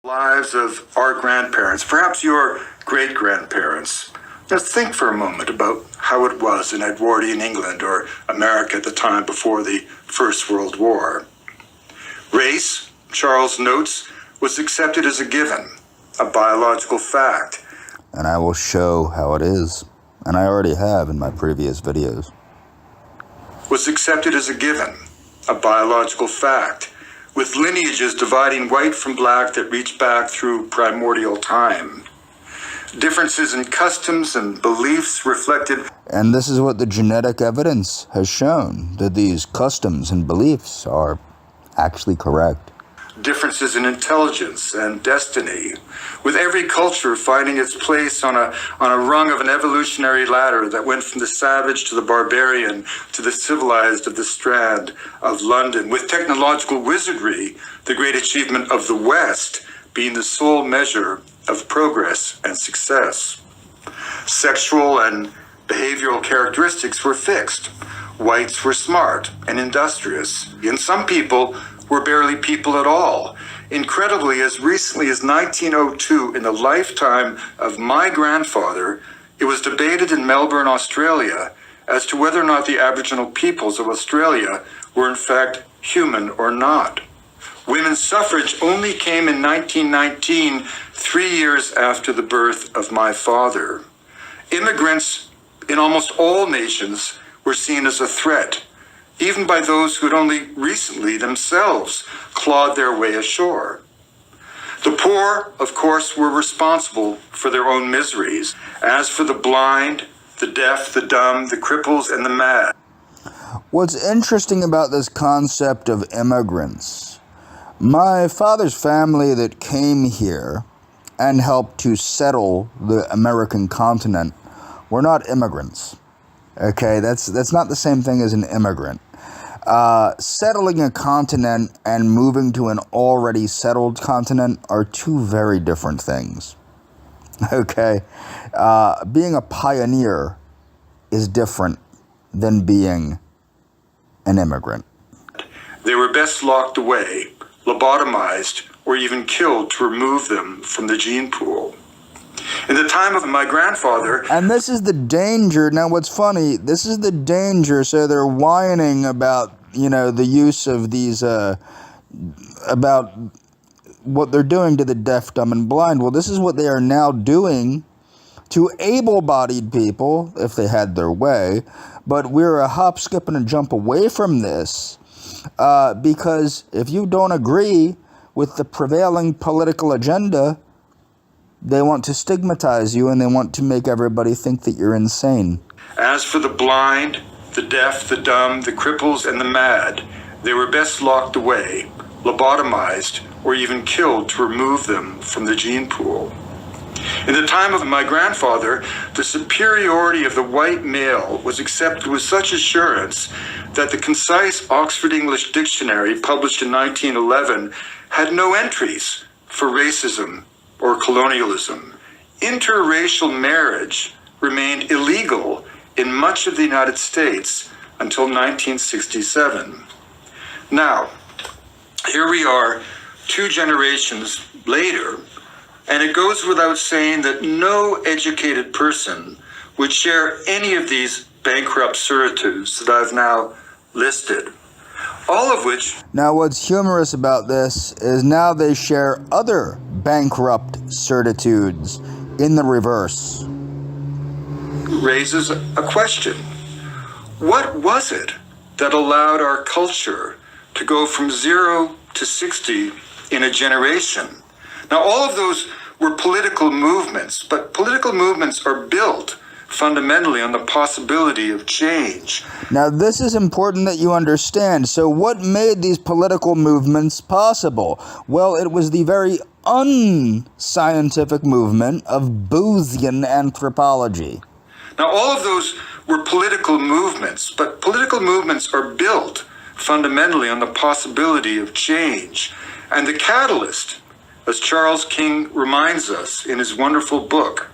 Lives of our grandparents, perhaps your great-grandparents. Just think for a moment about how it was in Edwardian England or America at the time before the First World War. Race, Charles notes, was accepted as a given, a biological fact. And I will show how it is, and I already have in my previous videos. Was accepted as a given, a biological fact, with lineages dividing white from black that reach back through primordial time. Differences in customs and beliefs reflected. And this is what the genetic evidence has shown, that these customs and beliefs are actually correct. Differences in intelligence and destiny, with every culture finding its place on a rung of an evolutionary ladder that went from the savage to the barbarian to the civilized of the Strand of London, with technological wizardry, the great achievement of the West, being the sole measure of progress and success. Sexual and behavioral characteristics were fixed. Whites were smart and industrious, and some people were barely people at all. Incredibly, as recently as 1902, in the lifetime of my grandfather, it was debated in Melbourne, Australia, as to whether or not the Aboriginal peoples of Australia were in fact human or not. Women's suffrage only came in 1919, 3 years after the birth of my father. Immigrants in almost all nations were seen as a threat, even by those who had only recently themselves clawed their way ashore. The poor, of course, were responsible for their own miseries. As for the blind, the deaf, the dumb, the cripples, and the mad. What's interesting about this concept of immigrants, my father's family that came here and helped to settle the American continent were not immigrants. Okay, that's not the same thing as an immigrant. Settling a continent and moving to an already settled continent are two very different things. Okay, being a pioneer is different than being an immigrant. They were best locked away, lobotomized, or even killed to remove them from the gene pool. In the time of my grandfather... And this is the danger. Now, what's funny, this is the danger. So they're whining about, the use of these, about what they're doing to the deaf, dumb, and blind. Well, this is what they are now doing to able-bodied people, if they had their way. But we're a hop, skip, and a jump away from this, because if you don't agree with the prevailing political agenda, they want to stigmatize you, and they want to make everybody think that you're insane. As for the blind, the deaf, the dumb, the cripples, and the mad, they were best locked away, lobotomized, or even killed to remove them from the gene pool. In the time of my grandfather, the superiority of the white male was accepted with such assurance that the concise Oxford English Dictionary, published in 1911, had no entries for racism or colonialism. Interracial marriage remained illegal in much of the United States until 1967. Now, here we are 2 generations later, and it goes without saying that no educated person would share any of these bankrupt certitudes that I've now listed. All of which... Now, what's humorous about this is now they share other bankrupt certitudes in the reverse. Raises a question. What was it that allowed our culture to go from 0 to 60 in a generation? Now, all of those were political movements, but political movements are built fundamentally on the possibility of change. Now, this is important that you understand. So what made these political movements possible? Well, it was the very unscientific movement of Bayesian anthropology. Now, all of those were political movements, but political movements are built fundamentally on the possibility of change. And the catalyst, as Charles King reminds us in his wonderful book,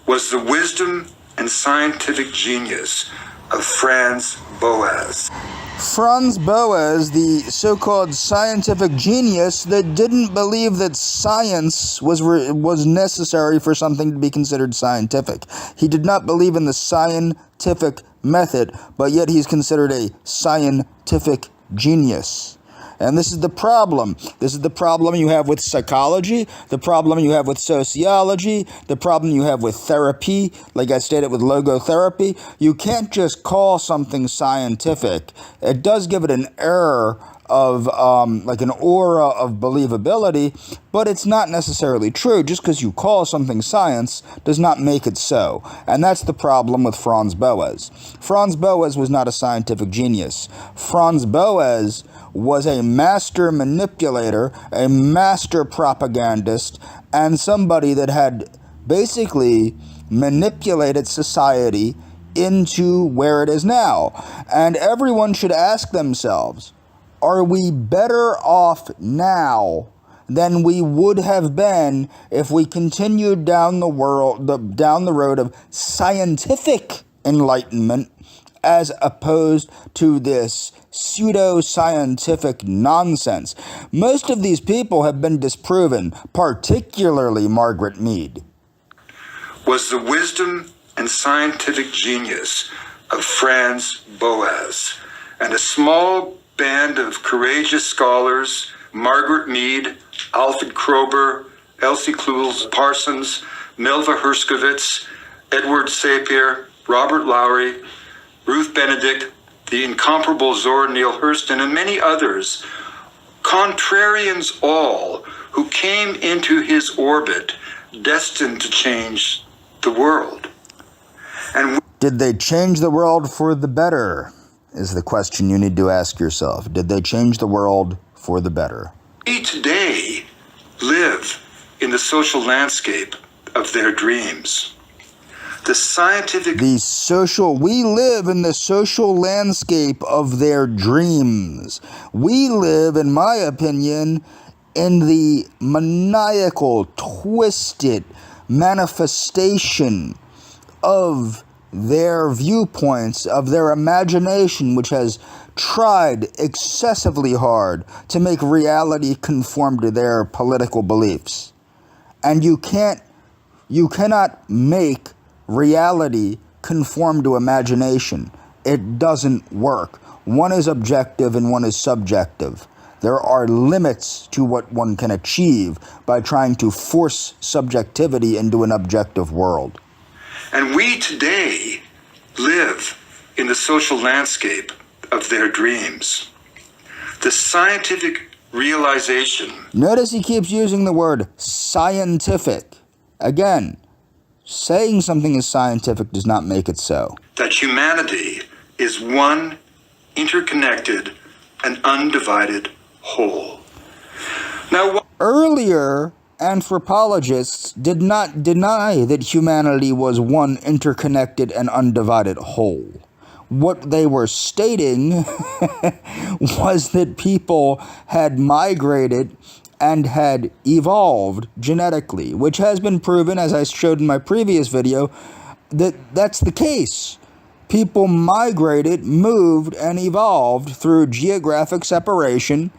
was the wisdom and scientific genius of FranzBoas. FranzBoas, the so-called scientific genius that didn't believe that science was necessary for something to be considered scientific. He did not believe in the scientific method, but yet he's considered a scientific genius. And this is the problem. This is the problem you have with psychology, the problem you have with sociology, the problem you have with therapy, like I stated with logotherapy. You can't just call something scientific. It does give it an air of, like an aura of believability, but it's not necessarily true. Just because you call something science does not make it so. And that's the problem with FranzBoas. FranzBoas was not a scientific genius. FranzBoas was a master manipulator, a master propagandist, and somebody that had basically manipulated society into where it is now. And everyone should ask themselves, are we better off now than we would have been if we continued down the road of scientific enlightenment, as opposed to this pseudo-scientific nonsense? Most of these people have been disproven, particularly Margaret Mead. Was the wisdom and scientific genius of FranzBoas, and a small band of courageous scholars, Margaret Mead, Alfred Kroeber, Elsie Klules Parsons, Melva Herskovits, Edward Sapir, Robert Lowry, Ruth Benedict, the incomparable Zora Neale Hurston, and many others, contrarians all, who came into his orbit destined to change the world. And did they change the world for the better, is the question you need to ask yourself. Did they change the world for the better? we today live in the social landscape of their dreams. We live in the social landscape of their dreams. We live, in my opinion, in the maniacal, twisted manifestation of their viewpoints, of their imagination, which has tried excessively hard to make reality conform to their political beliefs. And you cannot make reality conform to imagination. It doesn't work. One is objective and one is subjective. There are limits to what one can achieve by trying to force subjectivity into an objective world. And we today live in the social landscape of their dreams. The scientific realization. Notice he keeps using the word scientific. Again, saying something is scientific does not make it so. That humanity is one interconnected and undivided whole. Now, earlier, anthropologists did not deny that humanity was one interconnected and undivided whole. What they were stating was that people had migrated and had evolved genetically, which has been proven, as I showed in my previous video, that that's the case. People migrated, moved, and evolved through geographic separation,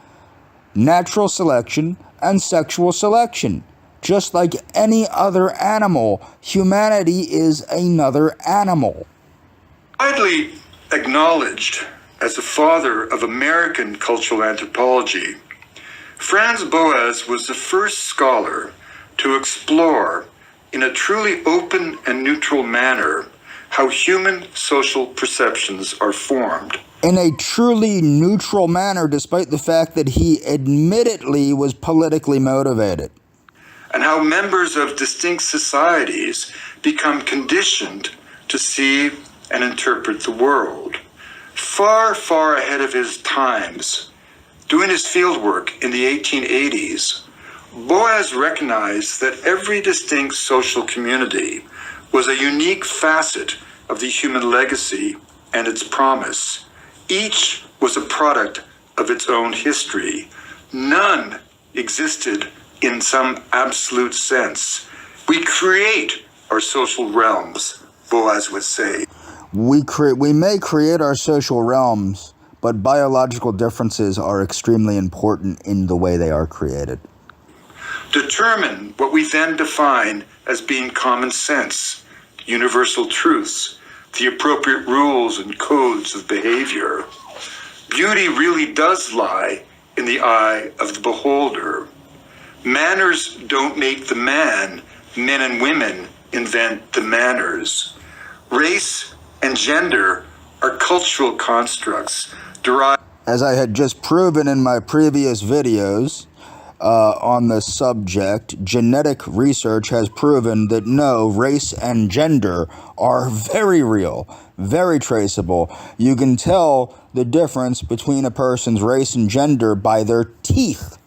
natural selection, and sexual selection. Just like any other animal, humanity is another animal. Widely acknowledged as the father of American cultural anthropology, FranzBoas was the first scholar to explore, in a truly open and neutral manner, how human social perceptions are formed. In a truly neutral manner, despite the fact that he admittedly was politically motivated. And how members of distinct societies become conditioned to see and interpret the world. Far, far ahead of his times, doing his fieldwork in the 1880s, Boas recognized that every distinct social community was a unique facet of the human legacy and its promise. Each was a product of its own history. None existed in some absolute sense. We create our social realms, Boas would say. We may create our social realms, but biological differences are extremely important in the way they are created. Determine what we then define as being common sense, universal truths, the appropriate rules and codes of behavior. Beauty really does lie in the eye of the beholder. Manners don't make the man. Men and women invent the manners. Race and gender are cultural constructs derived. As I had just proven in my previous videos on the subject, genetic research has proven that no, race and gender are very real, very traceable. You can tell the difference between a person's race and gender by their teeth.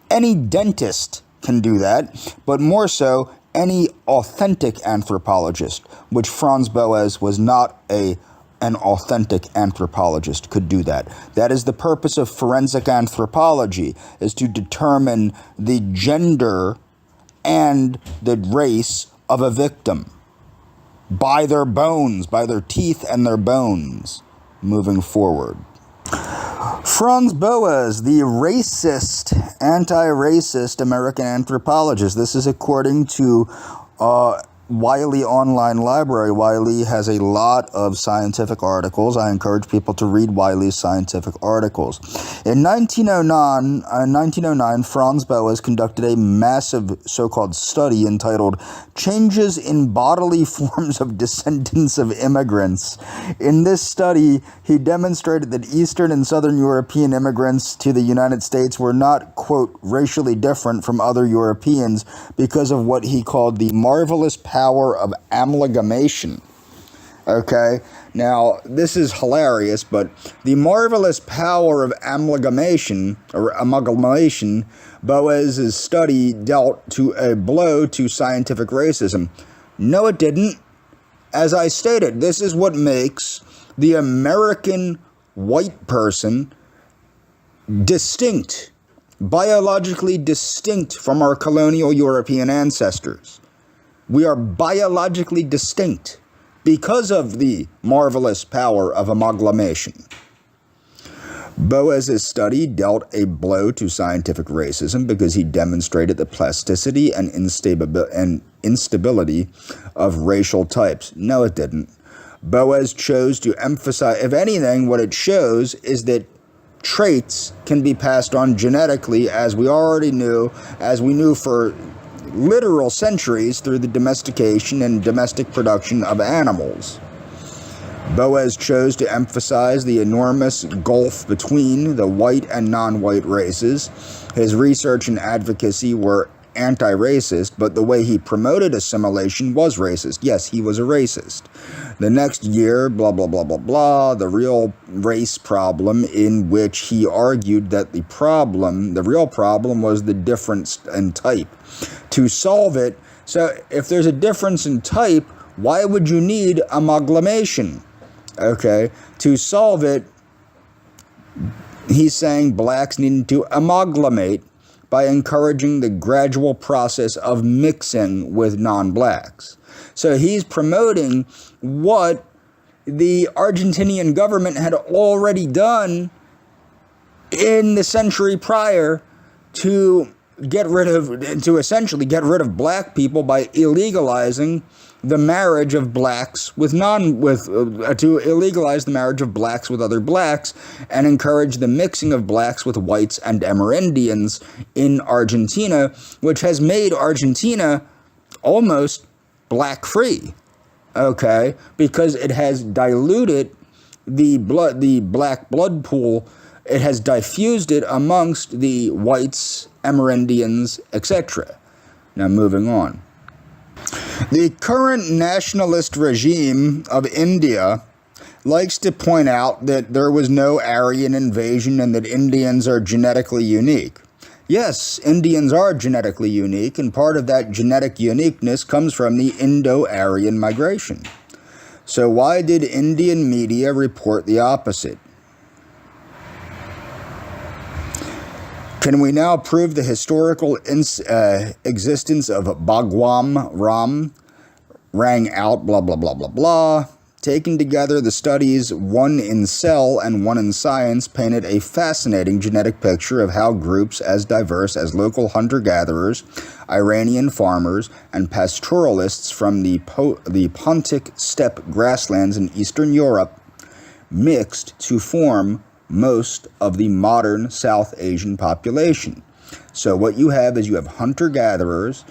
Any dentist can do that, but more so any authentic anthropologist, which FranzBoas was not an authentic anthropologist, could do that. That is the purpose of forensic anthropology, is to determine the gender and the race of a victim by their bones, by their teeth and their bones, moving forward. FranzBoas, the racist, anti-racist American anthropologist. This is according to Wiley Online Library. Wiley has a lot of scientific articles. I encourage people to read Wiley's scientific articles. In 1909, FranzBoas conducted a massive so-called study entitled Changes in Bodily Forms of Descendants of Immigrants. In this study, he demonstrated that Eastern and Southern European immigrants to the United States were not, quote, racially different from other Europeans because of what he called the marvelous power of amalgamation. Okay, now this is hilarious, but the marvelous power of amalgamation, Boas's study dealt to a blow to scientific racism. No, it didn't. As I stated, this is what makes the American white person distinct, biologically distinct from our colonial European ancestors. We are biologically distinct because of the marvelous power of amalgamation. Boas's study dealt a blow to scientific racism because he demonstrated the plasticity and instability of racial types. No, it didn't. Boas chose to emphasize, if anything, what it shows is that traits can be passed on genetically, as we already knew, as we knew for literal centuries through the domestication and domestic production of animals. Boas chose to emphasize the enormous gulf between the white and non-white races. His research and advocacy were anti-racist, but the way he promoted assimilation was racist. Yes, he was a racist. The next year, blah, blah, blah, blah, blah, the real race problem, in which he argued that the real problem was the difference in type. To solve it, so if there's a difference in type, why would you need amalgamation? Okay, to solve it, he's saying blacks needed to amalgamate by encouraging the gradual process of mixing with non-blacks. So he's promoting what the Argentinian government had already done in the century prior to essentially get rid of black people by illegalizing the marriage of blacks to illegalize the marriage of blacks with other blacks and encourage the mixing of blacks with whites and Amerindians in Argentina, which has made Argentina almost black-free, okay, because it has diluted the black blood pool. It has diffused it amongst the whites, Amerindians, etc. Now, moving on. The current nationalist regime of India likes to point out that there was no Aryan invasion and that Indians are genetically unique. Yes, Indians are genetically unique, and part of that genetic uniqueness comes from the Indo-Aryan migration. So why did Indian media report the opposite? Can we now prove the historical existence of Bhagwan Ram rang out, blah, blah, blah, blah, blah? Taken together, the studies, one in Cell and one in Science, painted a fascinating genetic picture of how groups as diverse as local hunter-gatherers, Iranian farmers, and pastoralists from the Pontic steppe grasslands in Eastern Europe mixed to form most of the modern South Asian population. So what you have is you have hunter-gatherers,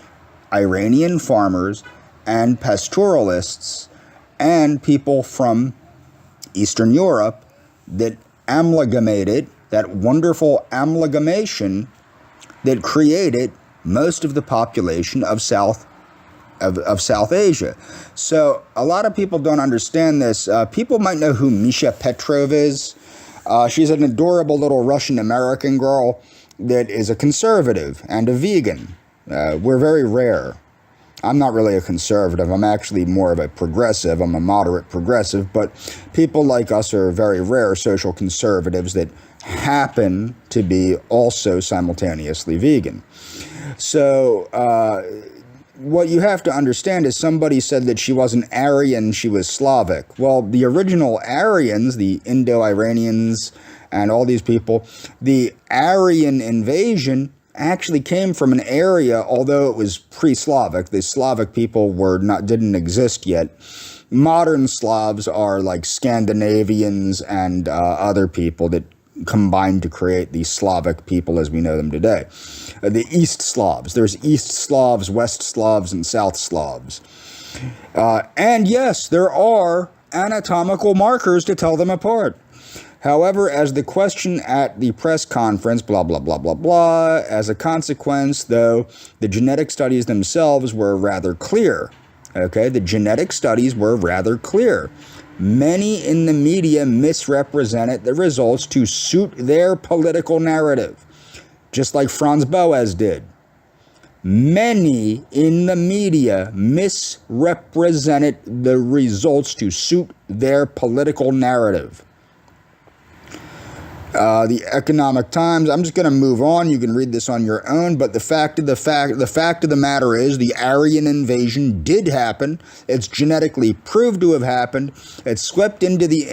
Iranian farmers, and pastoralists, and people from Eastern Europe that amalgamated, that wonderful amalgamation that created most of the population of South Asia. So a lot of people don't understand this. People might know who Misha Petrov is. She's an adorable little Russian-American girl that is a conservative and a vegan. We're very rare. I'm not really a conservative. I'm actually more of a progressive. I'm a moderate progressive. But people like us are very rare social conservatives that happen to be also simultaneously vegan. So what you have to understand is somebody said that she wasn't Aryan, she was Slavic. Well, the original Aryans, the Indo-Iranians and all these people, the Aryan invasion actually came from an area, although it was pre-Slavic. The Slavic people didn't exist yet. Modern Slavs are like Scandinavians and other people that combined to create the Slavic people as we know them today. The East Slavs. There's East Slavs, West Slavs, and South Slavs. And yes, there are anatomical markers to tell them apart. However, as the question at the press conference, blah, blah, blah, blah, blah, as a consequence, though, the genetic studies themselves were rather clear. Okay, the genetic studies were rather clear. Many in the media misrepresented the results to suit their political narrative, just like FranzBoas did. Many in the media misrepresented the results to suit their political narrative. The Economic Times, I'm just going to move on. You can read this on your own, but the fact of the matter is the Aryan invasion did happen. It's genetically proved to have happened. It swept into the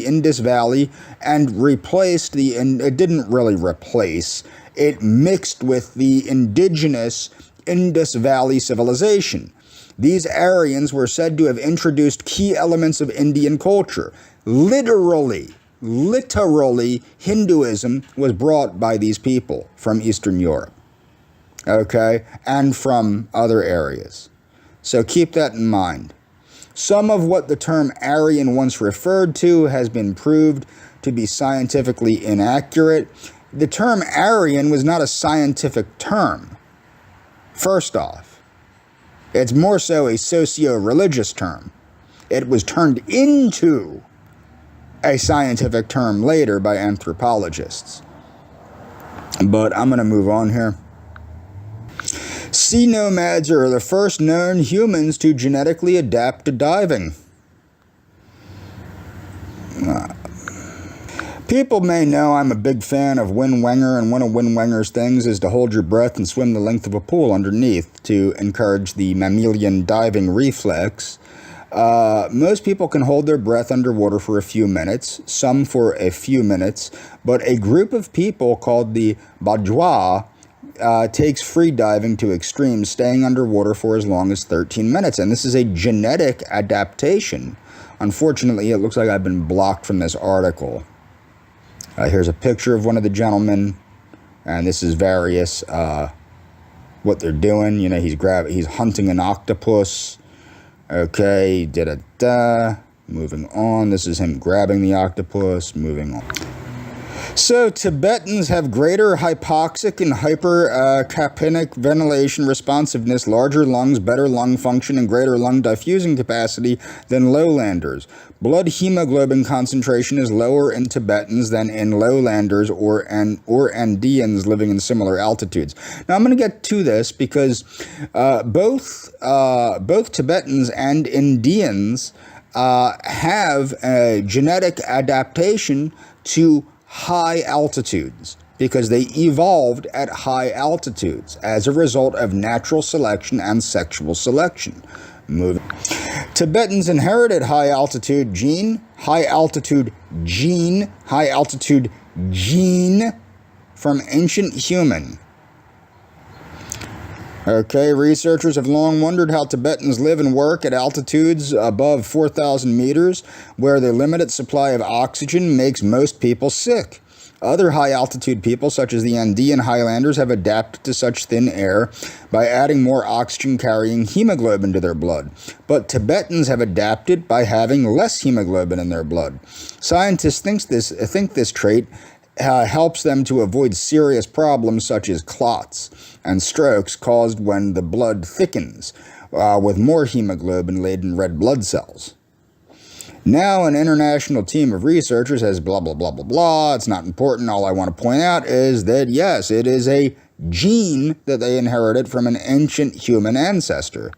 Indus Valley and replaced it didn't really replace. It mixed with the indigenous Indus Valley civilization. These Aryans were said to have introduced key elements of Indian culture. Literally, Hinduism was brought by these people from Eastern Europe, okay, and from other areas. So keep that in mind. Some of what the term Aryan once referred to has been proved to be scientifically inaccurate. The term Aryan was not a scientific term, first off. It's more so a socio-religious term. It was turned into a scientific term later by anthropologists. But I'm going to move on here. Sea nomads are the first known humans to genetically adapt to diving. People may know I'm a big fan of Win Wenger, and one of Win Wenger's things is to hold your breath and swim the length of a pool underneath to encourage the mammalian diving reflex. Most people can hold their breath underwater for a few minutes, some for a few minutes, but a group of people called the Bajwa takes free diving to extremes, staying underwater for as long as 13 minutes. And this is a genetic adaptation. Unfortunately, it looks like I've been blocked from this article. Here's a picture of one of the gentlemen, and this is various what they're doing. You know, he's hunting an octopus. Okay, da-da-da, moving on. This is him grabbing the octopus, moving on. So, Tibetans have greater hypoxic and hypercapnic ventilation responsiveness, larger lungs, better lung function, and greater lung diffusing capacity than lowlanders. Blood hemoglobin concentration is lower in Tibetans than in lowlanders or Andeans living in similar altitudes. Now, I'm going to get to this because both Tibetans and Indians have a genetic adaptation to high altitudes. because they evolved at high altitudes as a result of natural selection and sexual selection. Tibetans inherited high altitude gene from ancient human. Okay, researchers have long wondered how Tibetans live and work at altitudes above 4,000 meters, where the limited supply of oxygen makes most people sick. Other high-altitude people, such as the Andean Highlanders, have adapted to such thin air by adding more oxygen-carrying hemoglobin to their blood. But Tibetans have adapted by having less hemoglobin in their blood. Scientists think this trait helps them to avoid serious problems such as clots and strokes caused when the blood thickens with more hemoglobin-laden red blood cells. Now an international team of researchers has blah, blah, blah, blah, blah. It's not important. All I want to point out is that, yes, it is a gene that they inherited from an ancient human ancestor.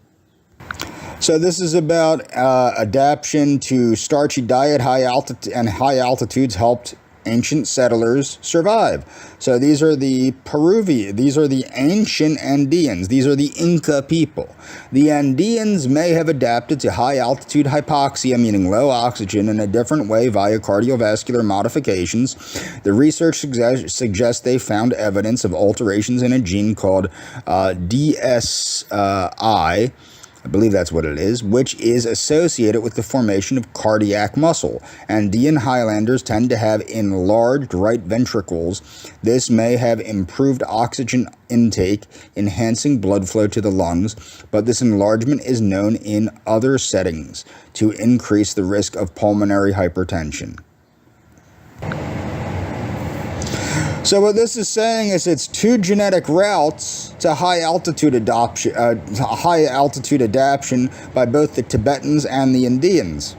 So this is about adaptation to starchy diet, high altitudes helped ancient settlers survive. So these are the these are the ancient Andeans. These are the Inca people. The Andeans may have adapted to high altitude hypoxia, meaning low oxygen, in a different way via cardiovascular modifications. The research suggests they found evidence of alterations in a gene called DSI, I believe that's what it is, which is associated with the formation of cardiac muscle. Andean Highlanders tend to have enlarged right ventricles. This may have improved oxygen intake, enhancing blood flow to the lungs, but this enlargement is known in other settings to increase the risk of pulmonary hypertension. So what this is saying is it's two genetic routes to high altitude adaptation by both the Tibetans and the Indians.